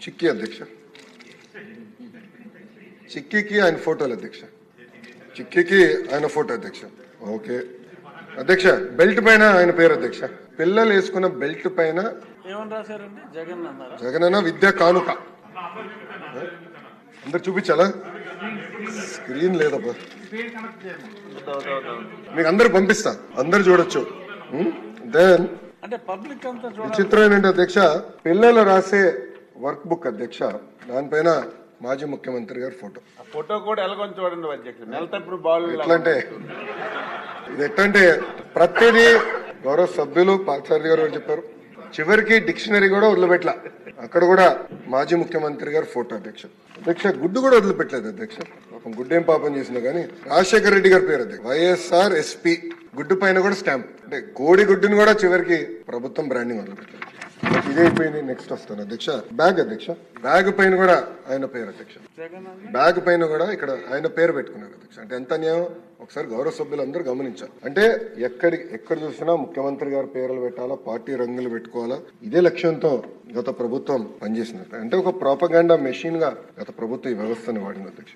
చిక్కీ అధ్యక్ష, చిక్కీకి ఆయన ఫోటోలు అధ్యక్ష, చిక్కీకి ఆయన ఫోటో అధ్యక్ష. ఓకే అధ్యక్ష, బెల్ట్ పైన ఆయన పేరు అధ్యక్ష. పిల్లలు వేసుకున్న బెల్ట్ పైన ఏమని రాశారండి? జగన్ అన్నారా? జగనన్న విద్యా కానుక. అందరు చూపించాలా? స్క్రీన్ లేదబ్బా, మీకు అందరు పంపిస్తా, అందరు చూడొచ్చు. దెన్ అంటే పబ్లిక్ అంతా విచిత్రం ఏంటంటే అధ్యక్ష, పిల్లలు రాసే వర్క్ బుక్ అధ్యక్ష, దానిపైన మాజీ ముఖ్యమంత్రి గారి ఫోటో. ఫోటో కూడా ఎలాగొని చూడండి అధ్యక్ష. నెలతప్పుడు బాల్ ఎట్లంటే ఇది ఎట్లంటే ప్రతిదీ గౌరవ సభ్యులు పార్థసారథి గారు చెప్పారు, చివరికి డిక్షనరీ కూడా వదిలిపెట్ల. అక్కడ కూడా మాజీ ముఖ్యమంత్రి గారు ఫోటో అధ్యక్ష. అధ్యక్ష గుడ్డు కూడా వదిలిపెట్టలేదు అధ్యక్ష. పాపం గుడ్డు ఏం పాపం చేసినా కానీ రాజశేఖర రెడ్డి గారి పేరు అధ్యక్ష, వైఎస్ఆర్ ఎస్పీ. గుడ్డు పైన కూడా స్టాంప్, అంటే కోడి గుడ్డుని కూడా చివరికి ప్రభుత్వం బ్రాండింగ్ వదిలిపెట్టలేదు. ఇదే అయిపోయింది. నెక్స్ట్ వస్తాను అధ్యక్ష. బ్యాగ్ అధ్యక్ష, బ్యాగ్ పైన కూడా ఆయన పేరు అధ్యక్ష. బ్యాగ్ పైన కూడా ఇక్కడ ఆయన పేరు పెట్టుకున్నారు అధ్యక్ష. అంటే ఎంత న్యాయం ఒకసారి గౌరవ సభ్యులందరూ గమనించాలి. అంటే ఎక్కడ చూసినా ముఖ్యమంత్రి గారి పేర్లు పెట్టాలా, పార్టీ రంగులు పెట్టుకోవాలా, ఇదే లక్ష్యంతో గత ప్రభుత్వం పనిచేసింది. అంటే ఒక ప్రాపగాండా మెషిన్ గా గత ప్రభుత్వం ఈ వ్యవస్థను వాడింది అధ్యక్ష.